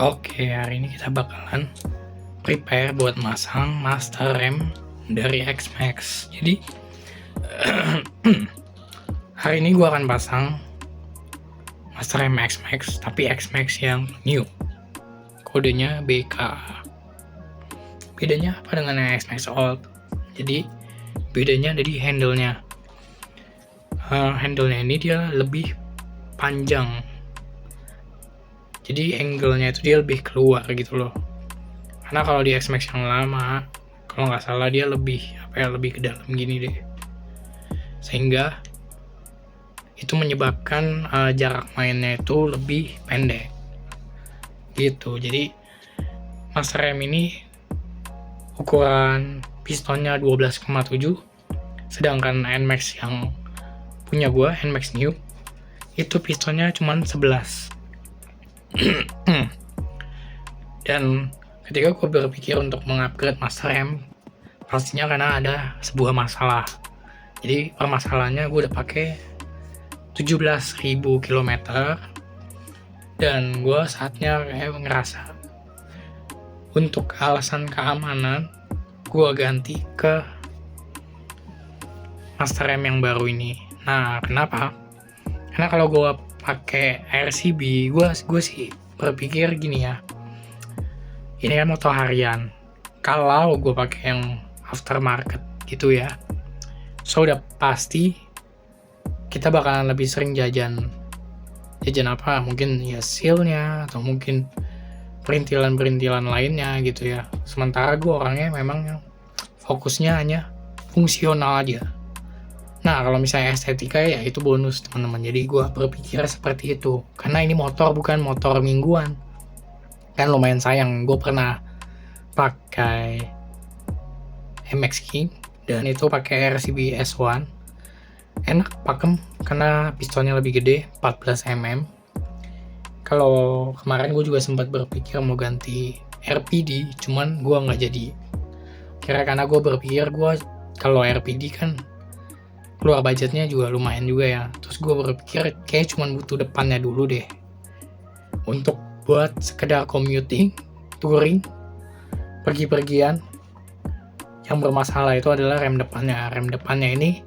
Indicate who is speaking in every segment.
Speaker 1: Oke, hari ini kita bakalan prepare buat masang master RAM dari X-Max. Jadi hari ini gua akan pasang master RAM X-Max, tapi X-Max yang new. Kodenya BK. Bedanya apa dengan yang X-Max old? Jadi bedanya ada di handle-nya. Handle-nya ini dia lebih panjang. Jadi angle-nya itu dia lebih keluar gitu loh. Karena kalau di X-Max yang lama, kalau nggak salah dia lebih ke dalam gini deh. Sehingga itu menyebabkan jarak mainnya itu lebih pendek. Gitu. Jadi master RAM ini ukuran pistonnya 12,7, sedangkan NMAX yang punya gua, NMAX New, itu pistonnya cuma 11. Dan ketika gue berpikir untuk mengupgrade master RAM, pastinya karena ada sebuah masalah. Jadi permasalahannya gue udah pakai 17.000 km dan gue saatnya kayak ngerasa untuk alasan keamanan gue ganti ke master RAM yang baru ini. Nah, kenapa? Karena kalau gue pakai RCB, gue sih berpikir gini ya, ini kan motor harian. Kalau gue pakai yang aftermarket gitu ya, so udah pasti kita bakalan lebih sering jajan apa? Mungkin ya sealnya atau mungkin perintilan lainnya gitu ya. Sementara gue orangnya memang fokusnya hanya fungsional aja. Nah, kalau misalnya estetika ya itu bonus teman-teman. Jadi gue berpikir seperti itu. Karena ini motor bukan motor mingguan. Kan lumayan sayang. Gue pernah pakai MX King dan itu pakai RCB S1. Enak pakem karena pistonnya lebih gede, 14 mm. Kalau kemarin gue juga sempat berpikir mau ganti RPD, cuman gue nggak jadi. Karena gue berpikir gue kalau RPD kan keluar budgetnya juga lumayan juga ya. Terus gue berpikir kayak cuma butuh depannya dulu deh untuk buat sekedar commuting, touring, pergi-pergian. Yang bermasalah itu adalah rem depannya ini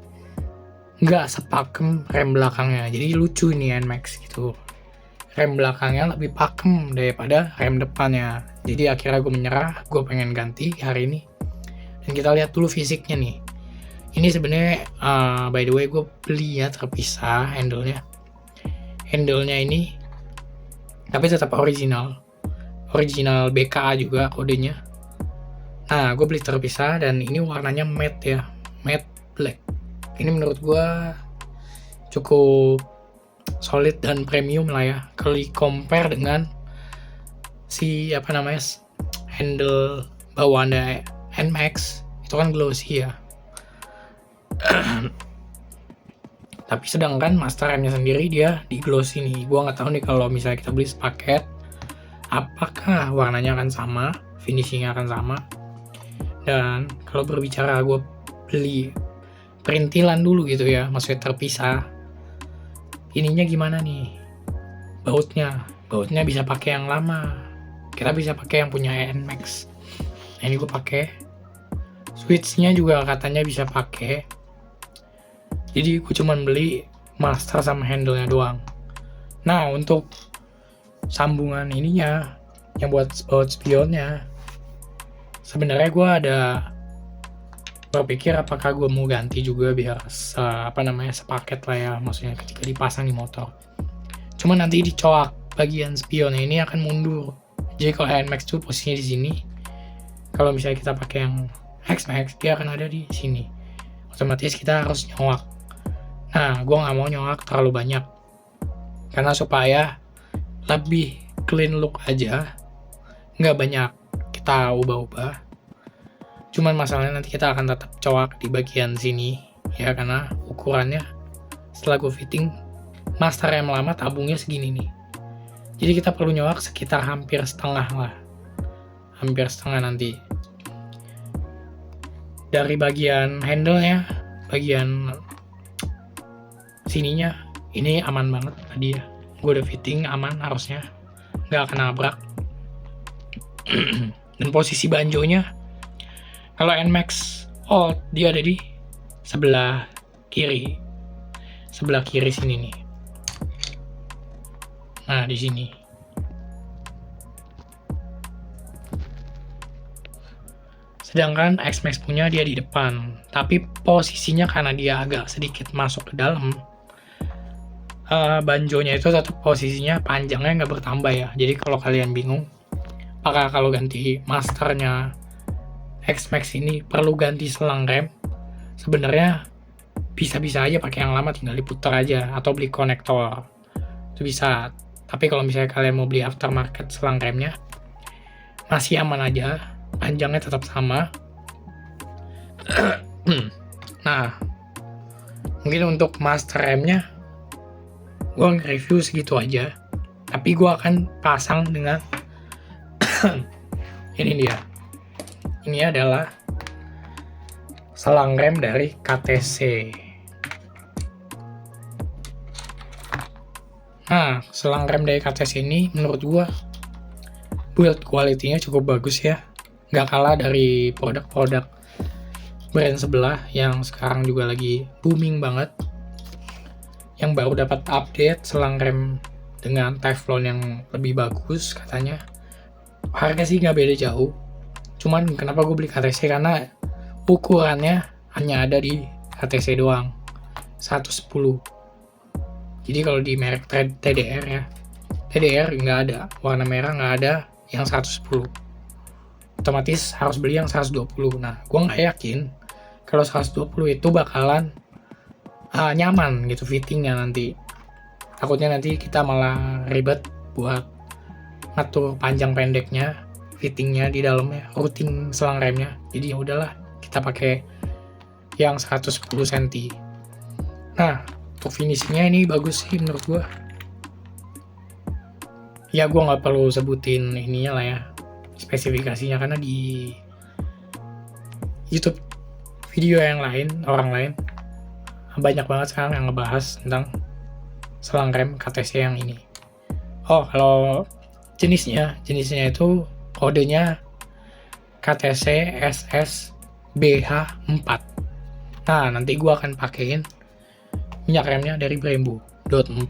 Speaker 1: nggak sepakem rem belakangnya. Jadi lucu ini NMAX gitu, rem belakangnya lebih pakem daripada rem depannya. Jadi akhirnya gue menyerah, gue pengen ganti hari ini. Dan kita lihat dulu fisiknya nih. Ini sebenarnya by the way gue beli ya terpisah handle-nya ini, tapi tetap original BKA juga kodenya. Nah, gue beli terpisah dan ini warnanya matte ya, matte black. Ini menurut gue cukup solid dan premium lah ya. Kalau compare dengan si handle bawaan NMAX itu kan glossy ya. Tapi sedangkan master RAM-nya sendiri dia di glossy nih. Gua nggak tahu nih kalau misalnya kita beli sepaket, apakah warnanya akan sama, finishingnya akan sama. Dan kalau berbicara gue beli perintilan dulu gitu ya, maksudnya terpisah. Ininya gimana nih? Bautnya bisa pakai yang lama. Kita bisa pakai yang punya NMAX. Nah, ini gue pakai. Switch-nya juga katanya bisa pakai. Jadi gue cuman beli master sama handle-nya doang. Nah, untuk sambungan ininya yang buat spionnya, sebenarnya gue ada berpikir apakah gue mau ganti juga biar sepaket lah ya, maksudnya ketika dipasang di motor. Cuma nanti dicoak bagian spionnya ini akan mundur. Jadi kalau NMAX tuh posisinya di sini, kalau misalnya kita pakai yang X-Max dia akan ada di sini. Otomatis kita harus nyoak. Nah, gue nggak mau nyoak terlalu banyak karena supaya lebih clean look aja, nggak banyak kita ubah-ubah. Cuman masalahnya nanti kita akan tetap coak di bagian sini ya, karena ukurannya setelah gue fitting master RAM lama tabungnya segini nih. Jadi kita perlu nyoak sekitar hampir setengah nanti. Dari bagian handle-nya, bagian sininya ini aman banget tadi ya. Gue udah fitting aman, harusnya nggak akan nabrak. Dan posisi banjonya, kalau NMAX Old dia ada di sebelah kiri sini nih. Nah, di sini. Sedangkan X-Max punya dia di depan, tapi posisinya karena dia agak sedikit masuk ke dalam, banjonya itu tetap posisinya panjangnya nggak bertambah ya. Jadi kalau kalian bingung, apakah kalau ganti masternya X-Max ini perlu ganti selang rem, sebenarnya bisa-bisa aja pakai yang lama, tinggal diputar aja atau beli konektor, itu bisa. Tapi kalau misalnya kalian mau beli aftermarket selang remnya, masih aman aja, panjangnya tetap sama. Nah, mungkin untuk master remnya gue nge-review segitu aja, tapi gue akan pasang dengan ini adalah selang rem dari KTC. Nah, selang rem dari KTC ini menurut gue build quality-nya cukup bagus ya, nggak kalah dari produk-produk brand sebelah yang sekarang juga lagi booming banget, yang baru dapat update selang rem dengan teflon yang lebih bagus katanya. Harga sih nggak beda jauh, cuman kenapa gue beli KTC, karena ukurannya hanya ada di KTC doang, 110. Jadi kalau di merek TDR ya, TDR nggak ada, warna merah nggak ada yang 110. Otomatis harus beli yang 120. Nah, gue nggak yakin kalau 120 itu bakalan nyaman gitu fittingnya nanti. Takutnya nanti kita malah ribet buat ngatur panjang pendeknya, fittingnya di dalamnya, routing selang remnya. Jadi ya udahlah, kita pakai yang 110 cm. Nah, untuk finishingnya ini bagus sih menurut gue. Ya gue nggak perlu sebutin ininya lah ya, spesifikasinya, karena di YouTube video yang lain, orang lain banyak banget sekarang yang ngebahas tentang selang rem KTC yang ini. Oh, kalau jenisnya itu kodenya KTC SSBH4. Nah, nanti gue akan pakein minyak remnya dari Brembo DOT 4.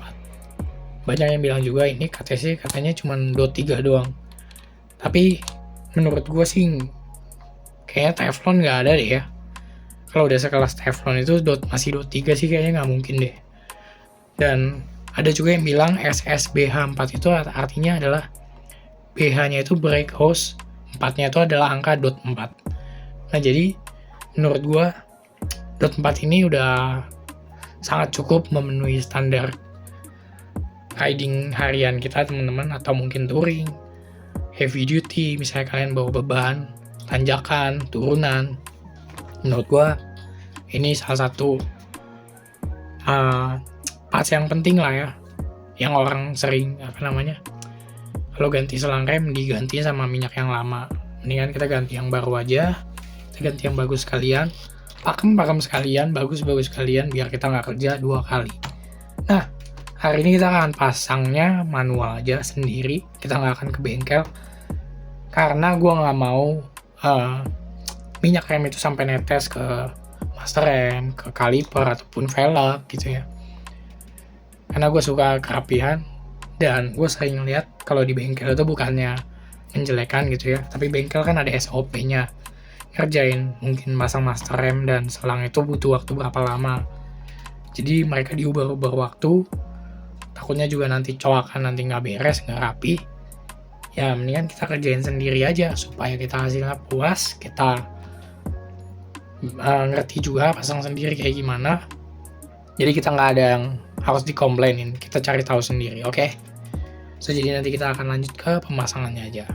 Speaker 1: Banyak yang bilang juga ini KTC katanya cuma DOT 3 doang, tapi menurut gue sih kayaknya Teflon nggak ada deh ya. Kalau udah sekelas Teflon itu masih DOT 3 sih kayaknya nggak mungkin deh. Dan ada juga yang bilang SSBH4 itu artinya adalah BH-nya itu break hose, 4-nya itu adalah angka DOT 4. Nah, jadi menurut gue DOT 4 ini udah sangat cukup memenuhi standar riding harian kita teman-teman, atau mungkin touring, heavy duty, misalnya kalian bawa beban, tanjakan, turunan. Menurut gua ini salah satu parts yang penting lah ya, yang orang sering kalau ganti selang rem diganti sama minyak yang lama. Mendingan kita ganti yang baru aja, kita ganti yang bagus sekalian, pakem sekalian, bagus sekalian, biar kita nggak kerja 2 kali. Nah, hari ini kita akan pasangnya manual aja sendiri, kita nggak akan ke bengkel, karena gue nggak mau minyak rem itu sampai netes ke master rem, ke kaliper ataupun velg gitu ya. Karena gue suka kerapihan, dan gue sering lihat kalau di bengkel itu bukannya menjelekan gitu ya, tapi bengkel kan ada SOP-nya. Ngerjain mungkin masang master rem dan selang itu butuh waktu berapa lama, jadi mereka diubah-ubah waktu, takutnya juga nanti coakan nanti nggak beres, nggak rapi. Ya mendingan kita kerjain sendiri aja supaya kita hasilnya puas, kita ngerti juga pasang sendiri kayak gimana, jadi kita nggak ada yang harus dikomplainin, kita cari tahu sendiri. Oke? So, jadi nanti kita akan lanjut ke pemasangannya aja.